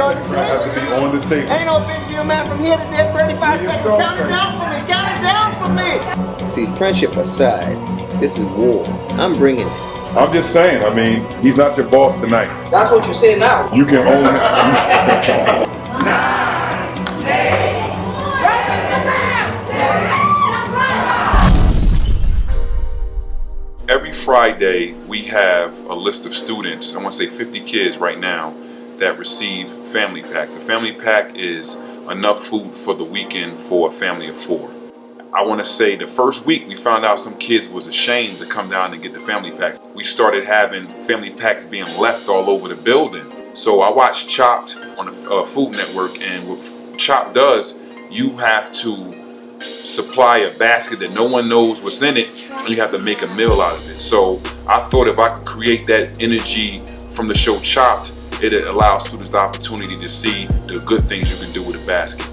on the table. Have to be on the table. Ain't no big deal, man. From here to there, 35 seconds. Count it down for me. Count it down for me. See, friendship aside, this is war. I'm bringing it. I'm just saying, I mean, he's not your boss tonight. That's what you say now. You can only... Every Friday, we have a list of students, I want to say 50 kids right now, that receive family packs. A family pack is enough food for the weekend for a family of 4. I want to say the first week we found out some kids was ashamed to come down and get the family pack. We started having family packs being left all over the building. So I watched Chopped on the Food Network, and what Chopped does, you have to supply a basket that no one knows what's in it, and you have to make a meal out of it. So I thought if I could create that energy from the show Chopped, it allows students the opportunity to see the good things you can do with a basket.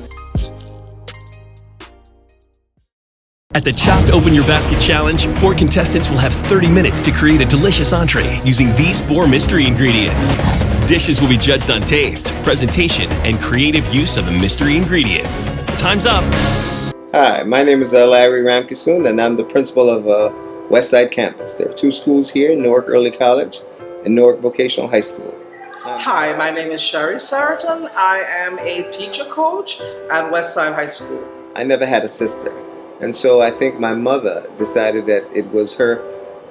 At the Chopped Open Your Basket Challenge, 4 contestants will have 30 minutes to create a delicious entree using these 4 mystery ingredients. Dishes will be judged on taste, presentation, and creative use of the mystery ingredients. Time's up. Hi, my name is Larry Ramkissoon, and I'm the principal of Westside Campus. There are 2 schools here, Newark Early College and Newark Vocational High School. Hi, my name is Sherry Saraton. I am a teacher coach at Westside High School. I never had a sister, and so I think my mother decided that it was her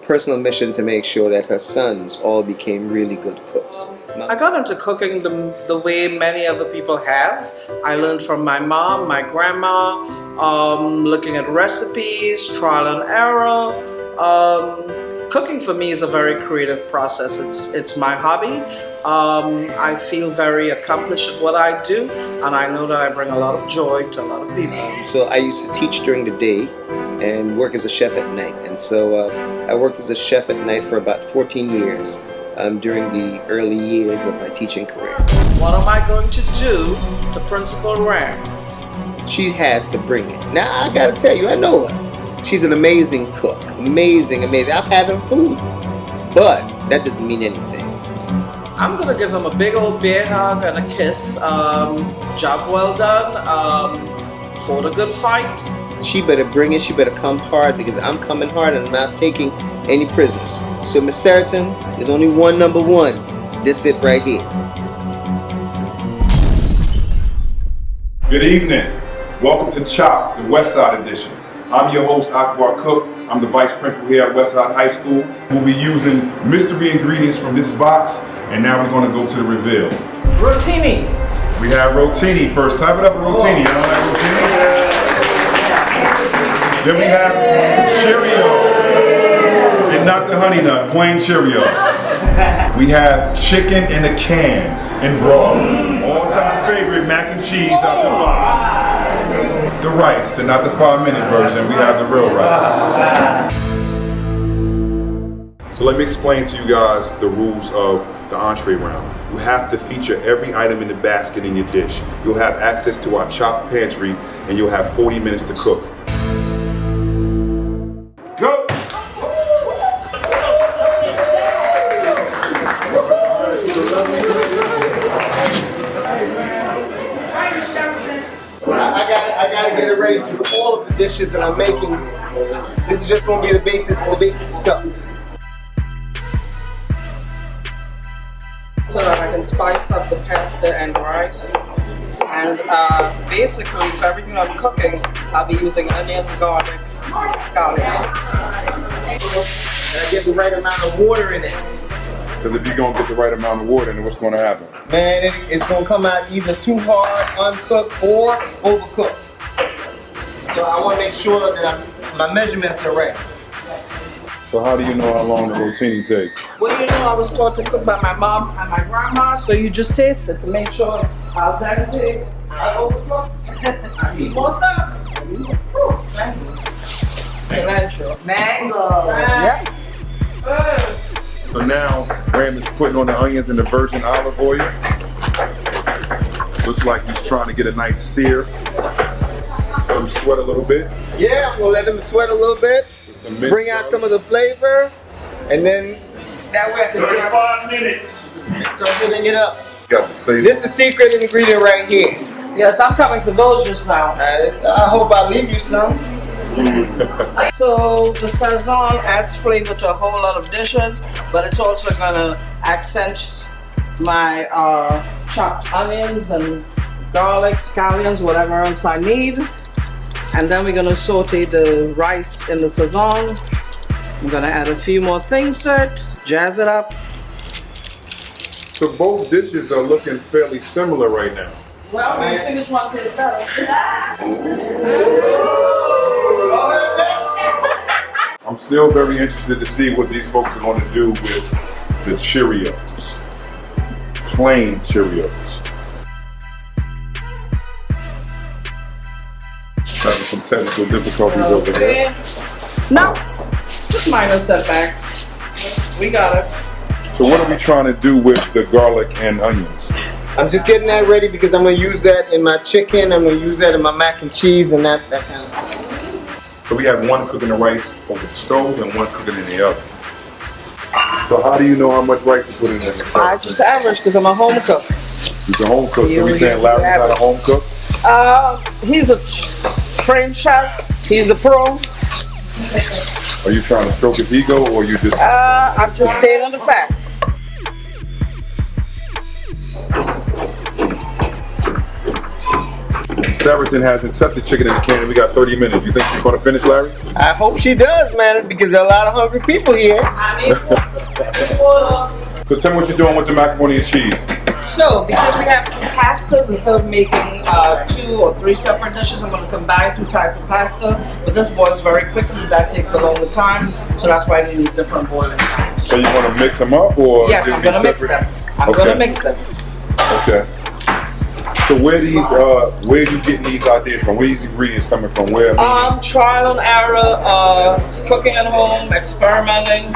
personal mission to make sure that her sons all became really good cooks. I got into cooking the way many other people have. I learned from my mom, my grandma, looking at recipes, trial and error. Cooking for me is a very creative process. It's my hobby. I feel very accomplished at what I do, and I know that I bring a lot of joy to a lot of people. So I used to teach during the day and work as a chef at night. And so I worked as a chef at night for about 14 years during the early years of my teaching career. What am I going to do to Principal Ram? She has to bring it. Now, I gotta tell you, I know her. She's an amazing cook. Amazing. I've had her food, but that doesn't mean anything. I'm gonna give him a big old bear hug and a kiss. Job well done. Fought a good fight. She better bring it. She better come hard, because I'm coming hard and I'm not taking any prisoners. So, Miss Saraton, there's only one number 1. This it right here. Good evening. Welcome to Chop, the Westside edition. I'm your host, Akbar Cook. I'm the vice principal here at Westside High School. We'll be using mystery ingredients from this box, and now we're going to go to the reveal. Rotini. We have rotini first. Clap it up for rotini. I don't like rotini. Then we have Cheerios. And not the honey nut, plain Cheerios. We have chicken in a can and broth. All-time favorite mac and cheese out the box. The rice, and not the 5-minute version. We have the real rice. So let me explain to you guys the rules of the entree round. You have to feature every item in the basket in your dish. You'll have access to our Chopped pantry, and you'll have 40 minutes to cook. Go! I gotta get it ready for all of the dishes that I'm making. This is just gonna be the basic stuff. So that I can spice up the pasta and rice. And basically, for everything I'm cooking, I'll be using onions, garlic, scallions. And I get the right amount of water in it. Because if you don't get the right amount of water, then what's going to happen? Man, it's gonna come out either too hard, uncooked, or overcooked. So I wanna make sure that my measurements are right. So how do you know how long the rotini takes? Well, you know, I was taught to cook by my mom and my grandma, so you just taste it to make sure it's al dente, it's not overcooked. I need more stuff. Cilantro. Mango. Yeah. So now, Ram is putting on the onions in the virgin olive oil. Looks like he's trying to get a nice sear. Let him sweat a little bit. Yeah, we'll let them sweat a little bit. Bring out some of the flavor, and then that way I can 35 minutes. start filling it up. Got to say This is the secret ingredient right here. Yes, I'm coming for those just now. I hope I leave you some. So the Sazon adds flavor to a whole lot of dishes, but it's also gonna accent my chopped onions and garlic, scallions, whatever else I need. And then we're gonna saute the rice in the Sazon. I'm gonna add a few more things to it, jazz it up. So both dishes are looking fairly similar right now. Well, we'll see which one tastes better. I'm still very interested to see what these folks are going to do with the Cheerios. Plain Cheerios. Having some technical difficulties over there. No, just minor setbacks. We got it. So what are we trying to do with the garlic and onions? I'm just getting that ready because I'm going to use that in my chicken. I'm going to use that in my mac and cheese and that kind of stuff. So we have one cooking the rice over the stove and one cooking in the oven. So how do you know how much rice to put in there? I just average because I'm a home cook. He's a home cook. So we saying Larry's not a home cook? He's a trained chef. He's the pro. Are you trying to stroke his ego or you just... I'm just stating the fact. Sarahton hasn't touched the chicken in the can and we got 30 minutes. You think she's going to finish, Larry? I hope she does, man, because there are a lot of hungry people here. I need water. So tell me what you're doing with the macaroni and cheese. So, because we have two pastas, instead of making 2 or 3 separate dishes, I'm going to combine 2 types of pasta. But this boils very quickly. That takes a longer time. So that's why I need different boiling times. So you want to mix them up or? Yes, I'm going to mix them. I'm going to mix them. Okay. So where are you getting these ideas from? Where are these ingredients coming from? Where? Trial and error, cooking at home, experimenting.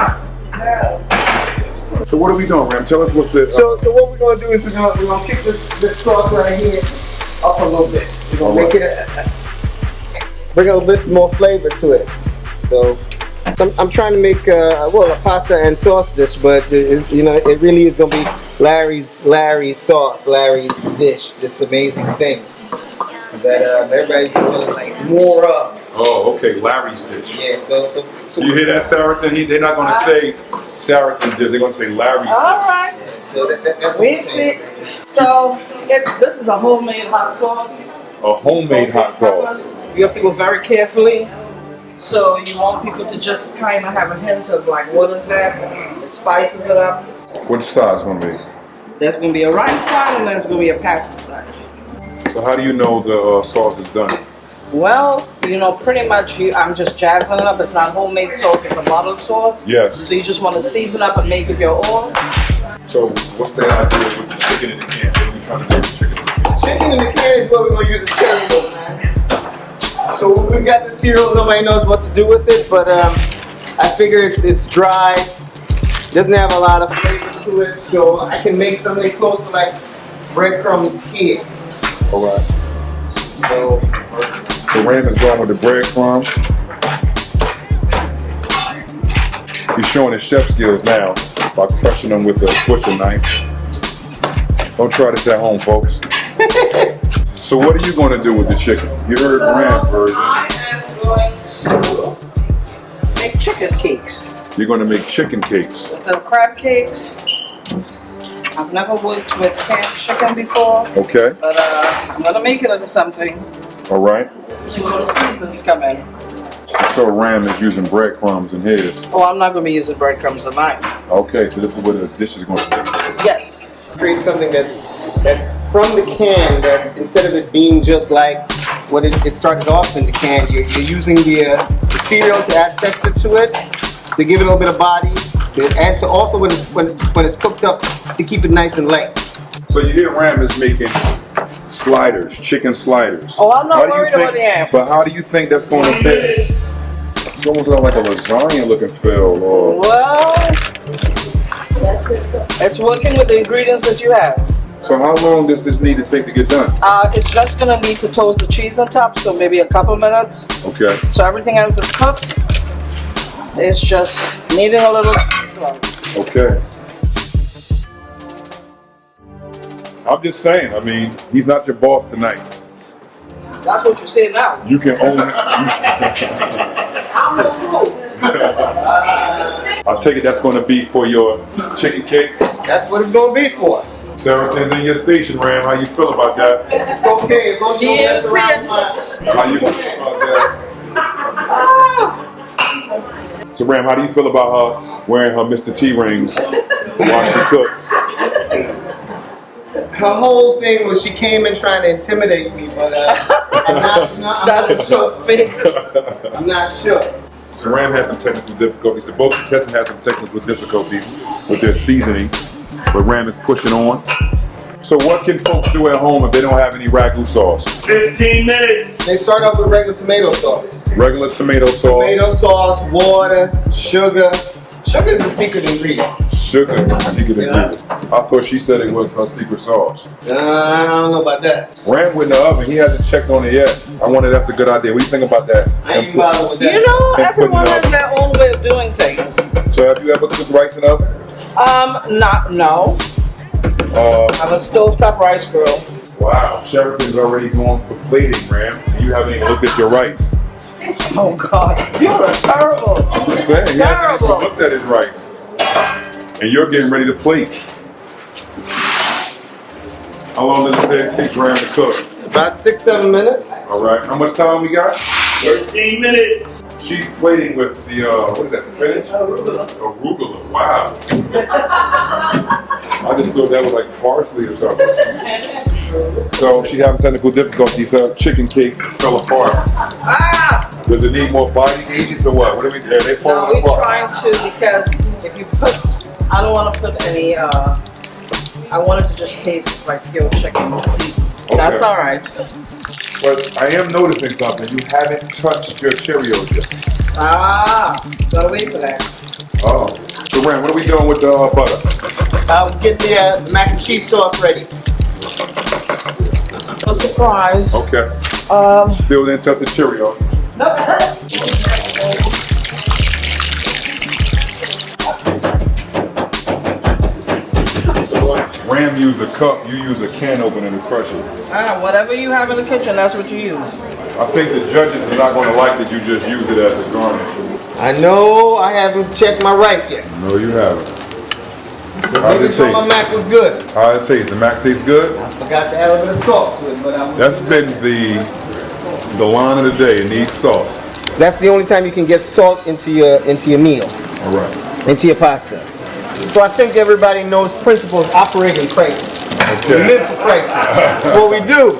So what are we doing, Ram? Tell us what's the... So what we're going to do is we're going to kick this sauce right here up a little bit. We're going to make it bring a little bit more flavor to it. So I'm trying to make a pasta and sauce dish, but it really is going to be Larry's sauce, Larry's dish, this amazing thing that everybody's doing more of. Oh, okay, Larry's dish. Yeah. So you hear that, Sarahton? They're not going to say Sarahton dish. They're going to say Larry's dish. All right. So that's We see. So this is a homemade hot sauce. A homemade hot sauce. You have to go very carefully. So you want people to just kind of have a hint of like, what is that? It spices it up. Which side's going to be? There's going to be a rice side and there's going to be a pasta side. So how do you know the sauce is done? Well, pretty much I'm just jazzing it up. It's not homemade sauce, it's a bottled sauce. Yes. So you just want to season up and make it your own. So what's the idea with the chicken in the can? What are we trying to do with the chicken in the can? chicken in the can is what we're going to use as cereal, man. So we've got the cereal, nobody knows what to do with it, but I figure it's dry. Doesn't have a lot of flavor to it, so I can make something close to like breadcrumbs here. Alright. So Ram is going with the breadcrumbs. He's showing his chef skills now by crushing them with a butcher knife. Don't try this at home, folks. So what are you going to do with the chicken? You heard Ram version. I am going to make chicken cakes. You're going to make chicken cakes. Some crab cakes. I've never worked with canned chicken before. Okay. But I'm going to make it into something. Alright. See what the seasonings come in. So Ram is using breadcrumbs in his. Oh, I'm not going to be using breadcrumbs in mine. Okay, so this is what the dish is going to be. Yes. create something that from the can, that instead of it being just like what it started off in the can, you're using the cereal to add texture to it, to give it a little bit of body, to add to also when it's cooked up, to keep it nice and light. So you hear Ram is making sliders, chicken sliders. Oh, I'm not worried about that. But how do you think that's going to fit? It's almost like a lasagna looking feel. Or... Well, it's working with the ingredients that you have. So how long does this need to take to get done? It's just going to need to toast the cheese on top, so maybe a couple minutes. Okay. So everything else is cooked. It's just needing a little. Okay. I'm just saying. I mean, he's not your boss tonight. That's what you say now. You can own it. I'm no fool. I'll take it that's going to be for your chicken cakes. That's what it's gonna be for. Sarahton's in your station, Ram. How you feel about that? It's okay as long as you don't mess around with my. How you feel about that? So, Ram, how do you feel about her wearing her Mr. T rings while she cooks? Her whole thing was she came in trying to intimidate me, but That is so fake. I'm not sure. So Ram had some technical difficulties. So both contestants had some technical difficulties with their seasoning, but Ram is pushing on. So what can folks do at home if they don't have any ragu sauce? 15 minutes. They start off with regular tomato sauce. Regular tomato sauce. Tomato sauce, water, sugar. Sugar is the secret ingredient. Sugar, secret ingredient. I thought she said it was her secret sauce. I don't know about that. Ram with the oven, he hasn't checked on it yet. I wonder if that's a good idea. What do you think about that? I ain't bothered with that. You know, And everyone putting it has their own way of doing things. So have you ever cooked rice in the oven? No. I'm a stovetop rice girl. Wow, Sheraton's already going for plating, Ram. And you haven't even looked at your rice. Oh God, you're terrible. I'm just saying, he hasn't even looked at his rice. And you're getting ready to plate. How long does it take Ram to cook? About 6-7 minutes. All right, how much time we got? 13 minutes. She's plating with the, what is that, spinach? Arugula. Arugula, wow. I just thought that was like parsley or something. So she's having technical difficulties. Her chicken cake fell apart. Ah! Does it need more body agents or what? What are we doing? They No, falling we're apart. trying to because if you put, I don't want to put any. I want it to just taste like pure chicken with season. That's Okay. all right. But I am noticing something. You haven't touched your Cheerios yet. Ah, gotta wait for that. Oh. So Ram, what are we doing with the butter? Get the mac and cheese sauce ready. No surprise. Okay. Still didn't touch the Cheerios. Nope. Ram used a cup, you use a can opener to crush it. Whatever you have in the kitchen, that's what you use. I think the judges are not going to like that you just use it as a garnish. I know I haven't checked my rice yet. No, you haven't. How did Making it sure my taste? mac was good. How did it taste? The mac tastes good? I forgot to add a little bit of salt to it, but I'm. That's been the line of the day. It needs salt. That's the only time you can get salt into your meal, All right. into your pasta. So I think everybody knows principles operate in crisis. We Okay. live for crisis. That's what we do.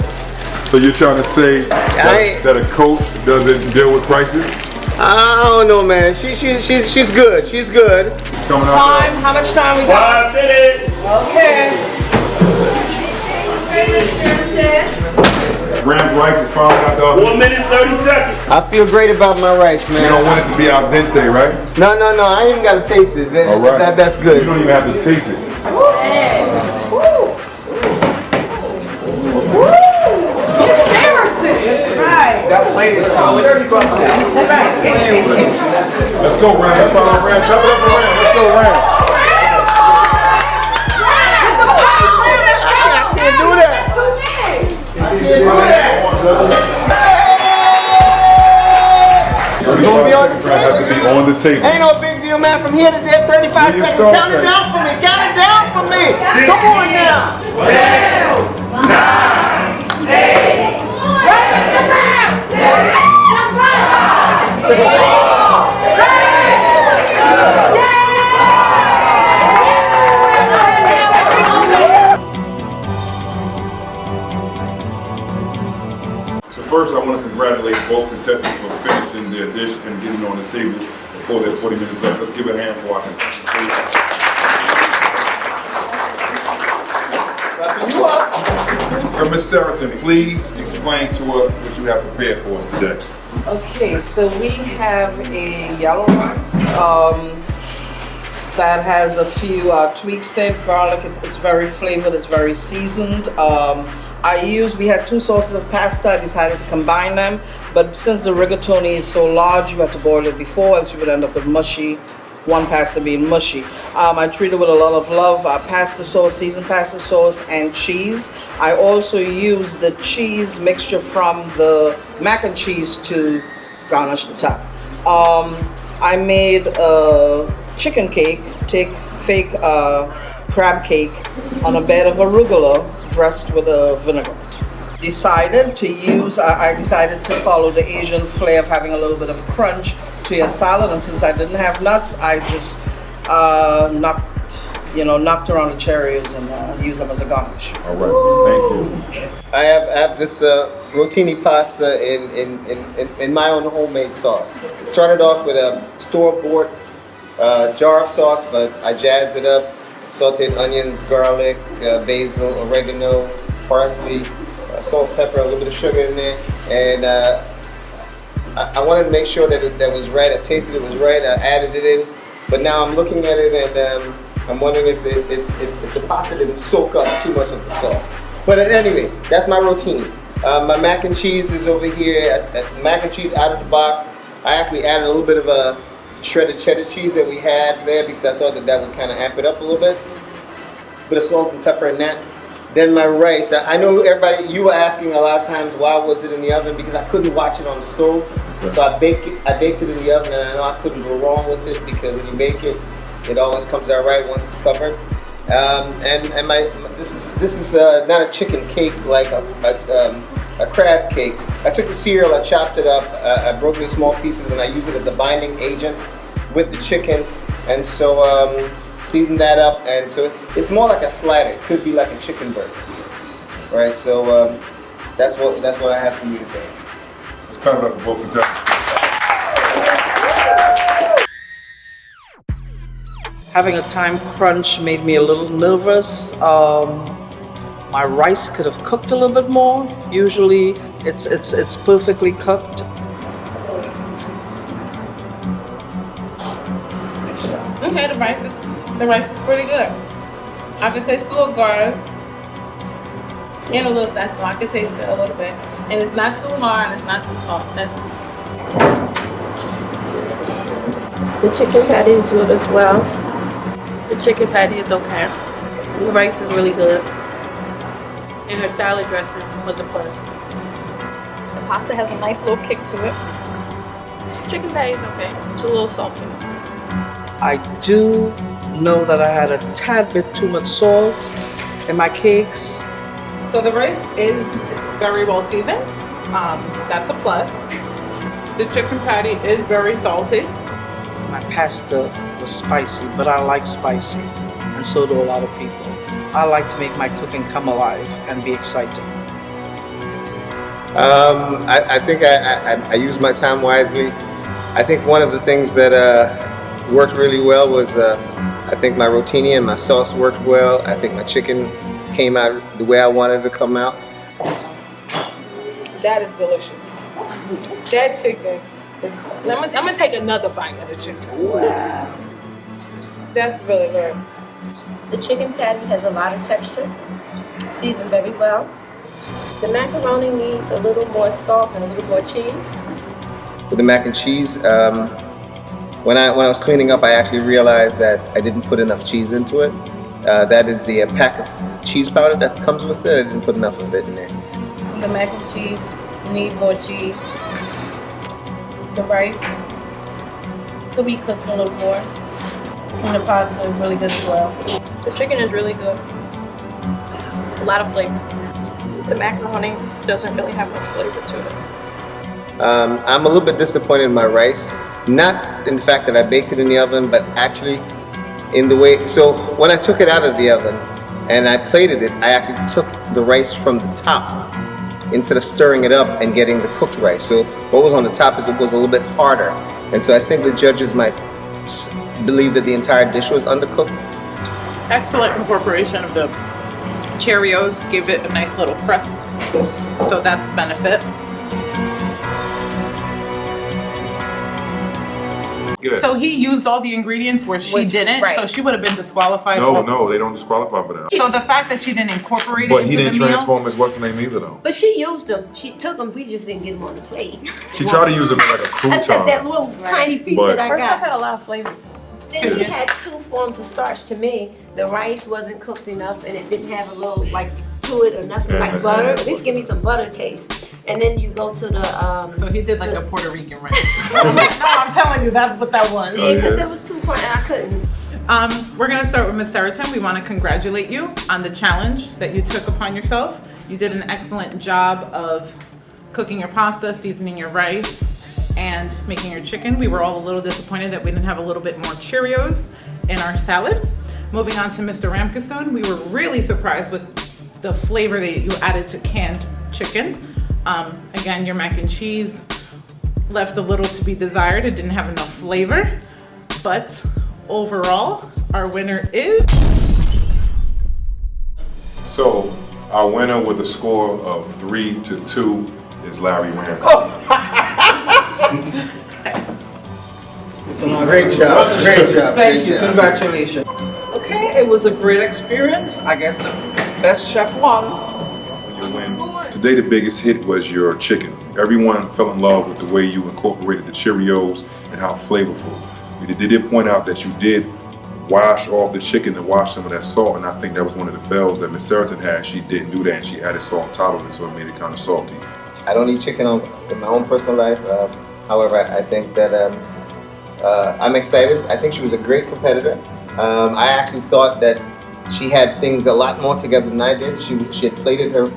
So you're trying to say that a coach doesn't deal with crisis? I don't know, man. She's good. She's good. Coming Time? How much time we got? 5 minutes. Okay. Ram's rice is finally out the oven. 1 minute, 30 seconds. I feel great about my rice, You don't man. want it to be al dente, right? No. I ain't even gotta taste it. All right. That's You good. don't even have to taste it. Let's go, Ram. Ram. Chop it up for Ram. Let's go, Ram. I can't do that. Gonna be on the Ram has to be on the table. Ain't no big deal, man. From here to there, 35 Leave seconds. salt Count it right. down for me. Count it down for me. Come on now. 10, 9, 8. So first, I want to congratulate both contestants for finishing their dish and getting on the table before their 40 minutes up. Let's give it a hand for our contestants. You up. So, Ms. Sarahton, please explain to us what you have prepared for us today. Okay, so we have a yellow rice that has a few tweaks to it. Garlic, it's very flavored, it's very seasoned. We had two sources of pasta. I decided to combine them, but since the rigatoni is so large, you have to boil it before, else you would end up with mushy want pasta being mushy. I treat it with a lot of love. Pasta sauce, seasoned pasta sauce, and cheese. I also use the cheese mixture from the mac and cheese to garnish the top. I made a chicken cake, take fake crab cake on a bed of arugula dressed with a vinaigrette. Decided to use, I decided to follow the Asian flair of having a little bit of crunch to your salad, and since I didn't have nuts, I just knocked around the cherries and used them as a garnish. All right, thank you. I have this rotini pasta in my own homemade sauce. It started off with a store-bought jar of sauce, but I jazzed it up, sauteed onions, garlic, basil, oregano, parsley, salt, pepper, a little bit of sugar in there, and I wanted to make sure that it was right. I tasted it was right. I added it in, but now I'm looking at it and I'm wondering if the pasta didn't soak up too much of the sauce. But anyway, that's my rotini. My mac and cheese is over here. Mac and cheese out of the box. I actually added a little bit of a shredded cheddar cheese that we had there because I thought that would kind of amp it up a little bit. Bit of salt and pepper in that. Then my rice. I know everybody, you were asking a lot of times why was it in the oven, because I couldn't watch it on the stove. So I baked it in the oven, and I know I couldn't go wrong with it because when you bake it, it always comes out right once it's covered. This is not a chicken cake like a crab cake. I took the cereal, I chopped it up, I broke it in small pieces, and I used it as a binding agent with the chicken, and so seasoned that up, and so it's more like a slider. It could be like a chicken burger, right? So that's what I have for you today. It's kind of like a vocal judge. Having a time crunch made me a little nervous. My rice could have cooked a little bit more. Usually, it's perfectly cooked. Okay, the rice is pretty good. I can taste a little garlic and a little sesame. I can taste it a little bit, and it's not too hard and it's not too soft. The chicken patty is good as well. The chicken patty is okay. The rice is really good. And her salad dressing was a plus. The pasta has a nice little kick to it. Chicken patty is okay. It's a little salty. I do know that I had a tad bit too much salt in my cakes. So the rice is very well seasoned. That's a plus. The chicken patty is very salty. My pasta was spicy, but I like spicy, and so do a lot of people. I like to make my cooking come alive and be exciting. I think I used my time wisely. I think one of the things that worked really well was I think my rotini and my sauce worked well. I think my chicken came out the way I wanted it to come out. That is delicious. That chicken is. I'm gonna take another bite of the chicken. Wow. That's really good. The chicken patty has a lot of texture, seasoned very well. The macaroni needs a little more salt and a little more cheese. With the mac and cheese, when I was cleaning up, I actually realized that I didn't put enough cheese into it. That is the pack of cheese powder that comes with it. I didn't put enough of it in there. The mac and cheese need more cheese. The rice could be cooked a little more. And the pasta is really good as well. The chicken is really good. A lot of flavor. The macaroni doesn't really have much flavor to it. I'm a little bit disappointed in my rice. Not in the fact that I baked it in the oven, but actually in the way. So when I took it out of the oven and I plated it, I actually took the rice from the top instead of stirring it up and getting the cooked rice. So what was on the top was a little bit harder. And so I think the judges might believe that the entire dish was undercooked. Excellent incorporation of the Cheerios. Give it a nice little crust. So that's a benefit. Good. So he used all the ingredients where she didn't, right. so she would have been disqualified. No, they don't disqualify for that. So the fact that she didn't incorporate But it he into didn't the meal, transform his what's the name either though. But she used them. She took them. We just didn't get them on the plate. She tried to use him like a I took that crouton. little tiny piece But- that I Her stuff got. had a lot of flavor to it. Then you had two forms of starch to me. The rice wasn't cooked enough and it didn't have a little like to it or nothing like butter. At least give me some butter taste. And then you go to the So he did like a Puerto Rican rice. No, I'm telling you, that's what that was. because it was too front and I couldn't. We're gonna start with Miss Seriton. We want to congratulate you on the challenge that you took upon yourself. You did an excellent job of cooking your pasta, seasoning your rice, and making your chicken. We were all a little disappointed that we didn't have a little bit more Cheerios in our salad. Moving on to Mr. Ramkasoon, we were really surprised with the flavor that you added to canned chicken. Again, your mac and cheese left a little to be desired. It didn't have enough flavor, but overall, our winner is... So, our winner with a score of 3-2 is Larry Ramsey. Great job. Great job. Thank you. Great job. Congratulations. Okay, it was a great experience. I guess the best chef won. Your win. Today, the biggest hit was your chicken. Everyone fell in love with the way you incorporated the Cheerios and how flavorful. They did point out that you did wash off the chicken and wash some of that salt, and I think that was one of the fails that Miss Seriton had. She didn't do that, and she added salt on top of it, so it made it kind of salty. I don't eat chicken in my own personal life. However, I think that I'm excited. I think she was a great competitor. I actually thought that she had things a lot more together than I did. She had plated her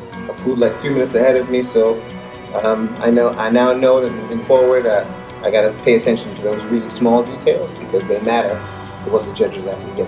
food like 3 minutes ahead of me, so I now know that moving forward, I got to pay attention to those really small details because they matter to what the judges have to get.